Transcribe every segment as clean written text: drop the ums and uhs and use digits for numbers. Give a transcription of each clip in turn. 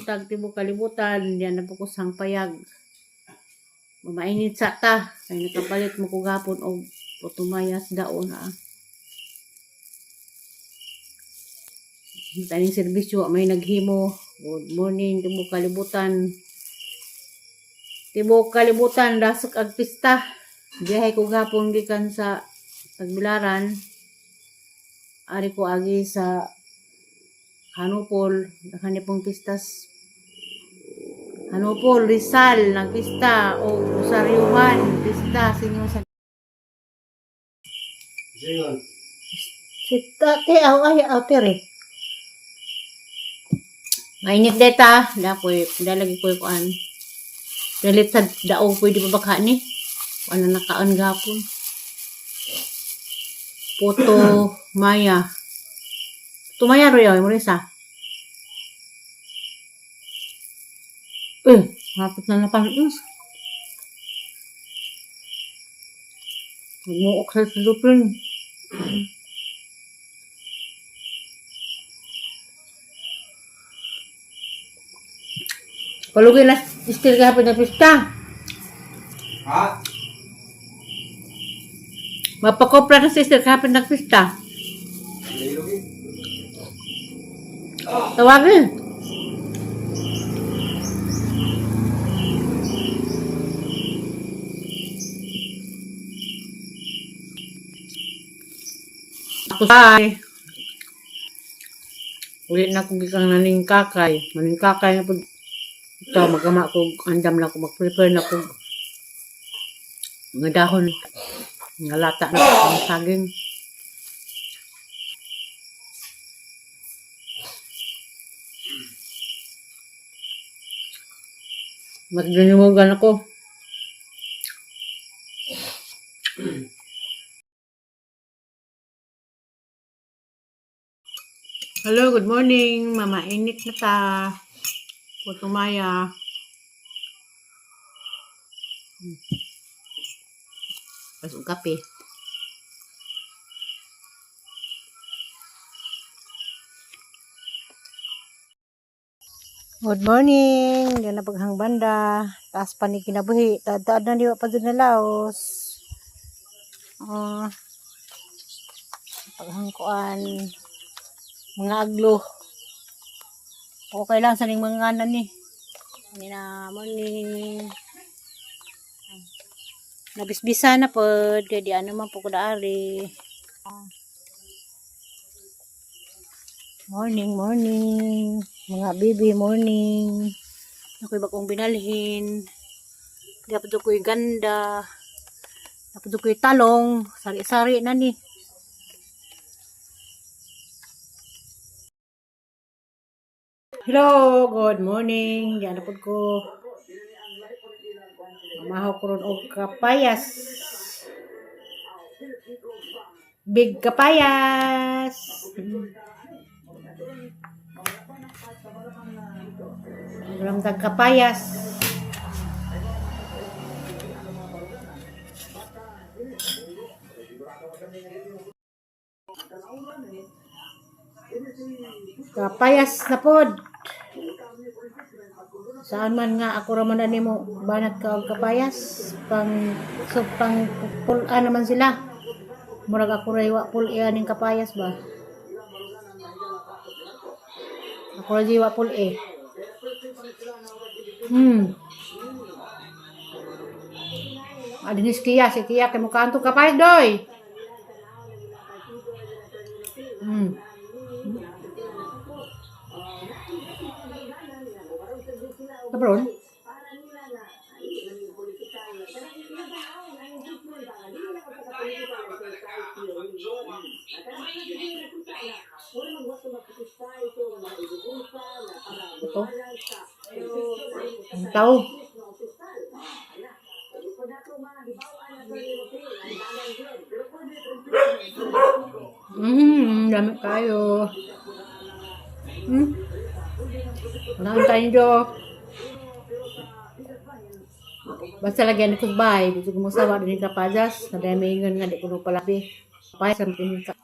tag tibok kalibutan, diyan na po ko sang payag. Mamainit sa ta, kay nakapalit mo ko gapon og putumayas daon ha. Taning serbisyo may naghimo. Good morning tibok kalibutan. Tibok kalibutan dasok ag pista. Biyahe ko gapon gikan sa Tagbilaran. Ari ko agi sa Hanupol, nakanipong pistas. Hanupol, Rizal, nagpista, o Rosaryuhan, pista, sinyo sa... Singon. Sita, ay, tere. Mainit deta, dalagi ko yung kuan. Dalit sa daog, pwede pa baka ni? Ano nakaan gapon. Puto, Maya. Tumaya ro yun, Marisa. Hapit na napalit. Magmuok sa silupin. Palugin na still kahapon na pista. Ha? Mapakopra na sister kahapon na pista. Tawagin. Ako say. Ulit na kong gikang naning kakay. Maning kakay na po. Ito, magama ko. Andam na ko. Mag-prepare na ko. Mga dahon. Mga lata na ang saging. Magdinimugan ako. Hello, good morning. Mama, init na ta. Puto Maya. Pasok kape. Good morning. Diyan na paghang banda. Taas pa ni kinabuhi. Taad na diwa pa dun na Laos. Paghang kuan. Mga aglo. Okay lang sa ning mga nganan ni. Ani na morning. Nabisbisa na po. Kaya di ano man po ko daari. Morning, morning. Mga baby, morning. Ako'y bagong binalhin. Dapat ako'y ganda. Dapat ako'y talong. Sari-sari na ni. Hello, good morning. Diyan na po ko. Mamahaw ko ron og kapayas. Big kapayas. Walang kapayas. Kapayas na pod. Saan man nga ako raman na nimo banat ka og kapayas pang pulan naman sila. Murag ako raywa pulan ning kapayas ba. Ako raywa pulan. Adinis Kia, si Kia kay mo kanto kapayas doy. Kabron? Ito? Ang tao? Dami kayo. Wala tayo do. Basta lagyan ko bay, dito ko masawa din ka pajas, nadami ingon nga di ko palabi. Pay sa pinika.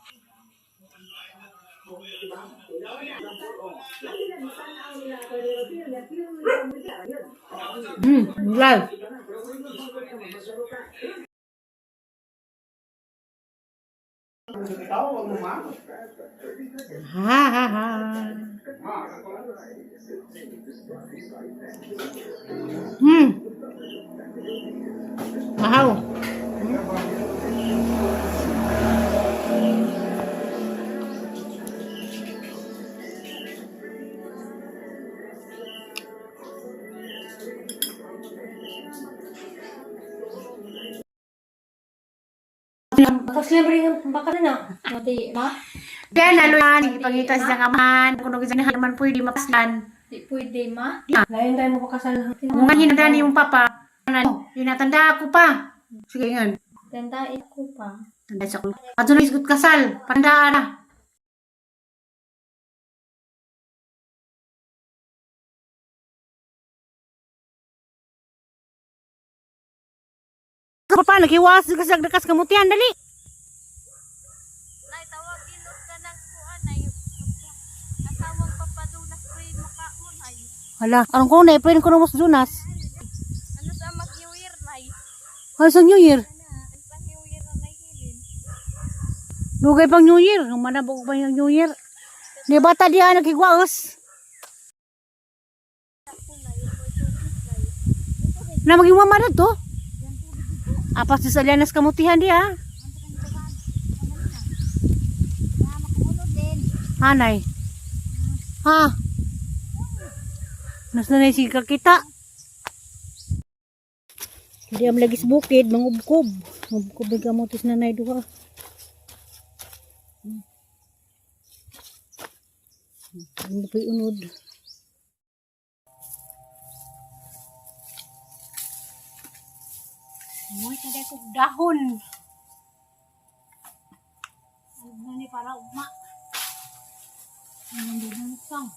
Live. Ha ha ha. Wow. Tapos libre yung baka na. Mati, ma? Kaya lalo yan, ipagita siya ngaman. Kung nagsasabi naman pwede mapaslan. Di pwede, ma? Yeah. Lain tayo mo pakasal. Kung nga hinanda ni yung papa, hinatanda ako pa. Sige nga. Tanda ko pa. Tanda sa kulo. Ato na isgot kasal. Pandaan na. Papa, nakiwas ka sa dakas kamutian, dali. Nay, tawag ilos ka ng kuan ay asawang papadunas ko yung makaon ay. Hala, arong ko na, pwede ko na mas dunas. Ano sa mag New Year nay? Ano sa New Year? Sa New Year na nahilin. Lugay pang New Year. Manabog pa yung New Year. Di bata diya nagkigwaos. Na maging mama na to. Apas sa Salianas kamutihan diya. Hanay. Ha. Nas na si kita. Hindi am lagi sa bukid, mangubkob. Mangubkob yung kamutis na nay duha. Ano pa yung unod? Moy kada ko dahon. Ano ni para ugma. Ano din ang sang.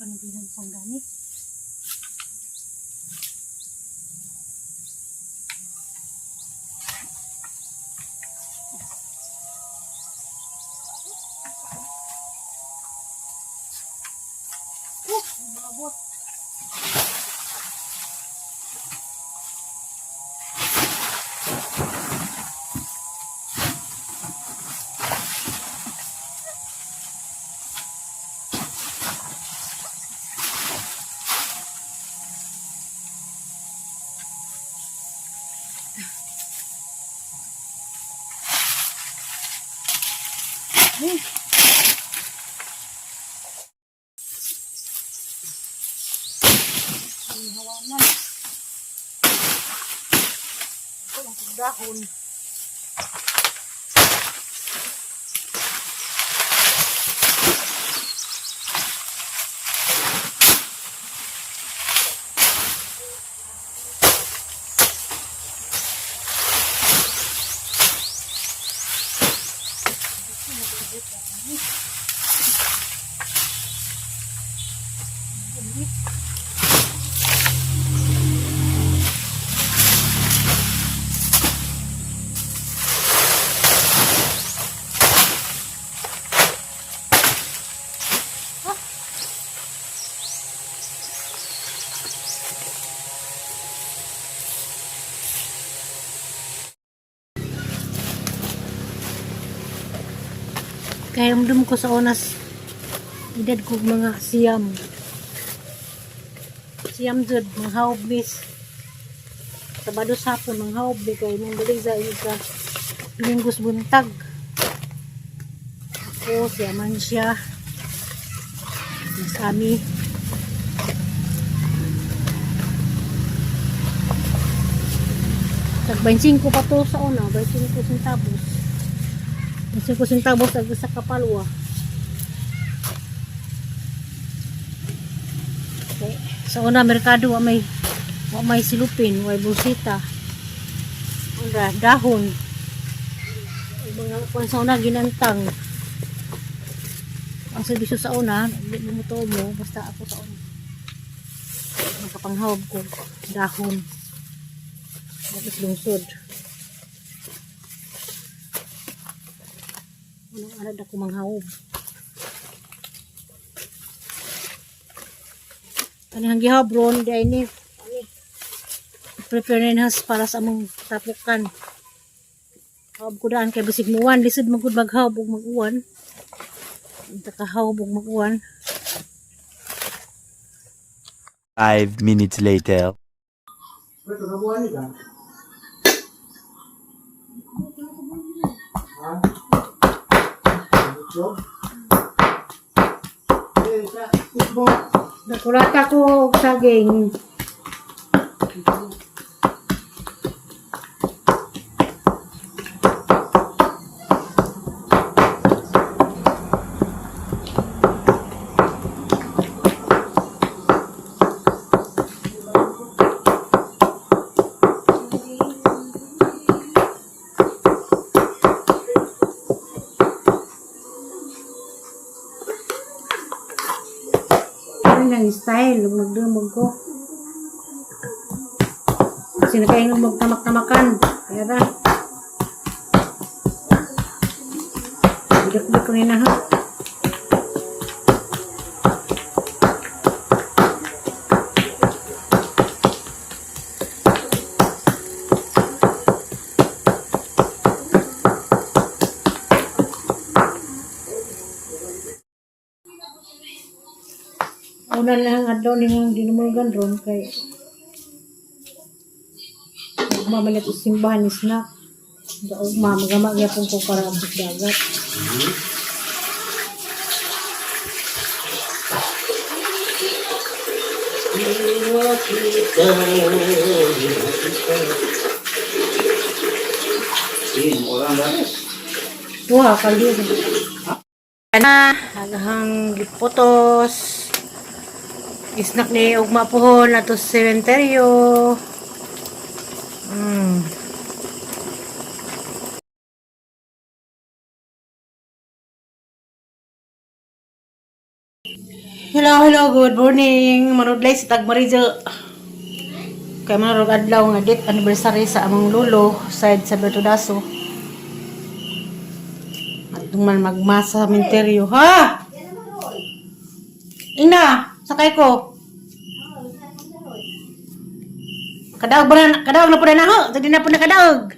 Kanibihan sanggani. Mabot. Hawanan. Ito ang dahon. Kaya umdum ko sa onas edad ko mga siyam jud mga haob bis Sabado sapon mga haob di kay mong balik sa ka linggos buntag ko, si Amansya, si Sami. Tag-25 pa to sa una, 25 centavos. 25 centavos ag sa kapalwa. Okay. Sa una merkado wa may silupin, wa may busita. Unda dahon. Mga kung sa una ginantang. Ang serbisyo sa una, bumuto mo basta ako sa una. Nakapanghawag ko dahon. Tapos lungsod. Anong alad ako manghawag. Kanihang gihabron, di ay ni. Prepare na has para sa among tapukan. Hawab ko daan kay basig muwan. Lisod magud maghawab og mag-uwan. Takahawab og mag-uwan. 5 minutes later. Nakulata ko og saging. Ang style, magdumog ko. Kasi na kayo magtamak-tamakan. Kaya na. Bidak-bidak ko nila ha. Una lang adlaw ning dinumulgan ron kay mamalit sa simbahan ni snack. Daog mamagama gyapon ko para abot dagat. Wah, kali ana aghang giputos. Isnak ni ugma pohon ato sa sementeryo. Hello, good morning. Manudlay si Tagmarizo. Kay manurog adlaw nga date anniversary sa among lolo side sa Bertudaso. At man magmasa sa sementeryo, ha? Ina, sakay ko. Kadaog na po na ho. Tadi na po na kadaog.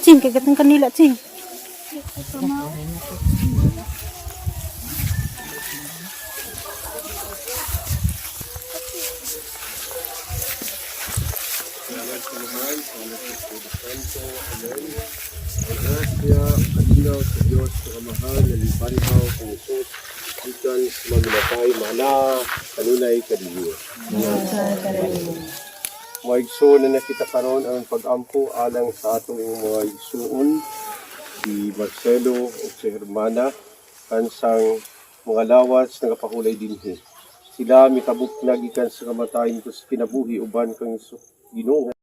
Cing, kay gatang kanila, cing. Gracia, kalinaw sa Diyos, sa kamahal, naliparihaw, kung Isus, ikan, maminatay, mana, kanunay, kadiliyo. Mga igsoon na nakita karon ang pag-ampo alang sa atong mga igsoon, si Marcelo o si Hermana, kansang mga lawas na kapahulay dinhi. Sila mitabuk na gikan sa kamatayon ko sa kinabuhi uban kang Ginoo.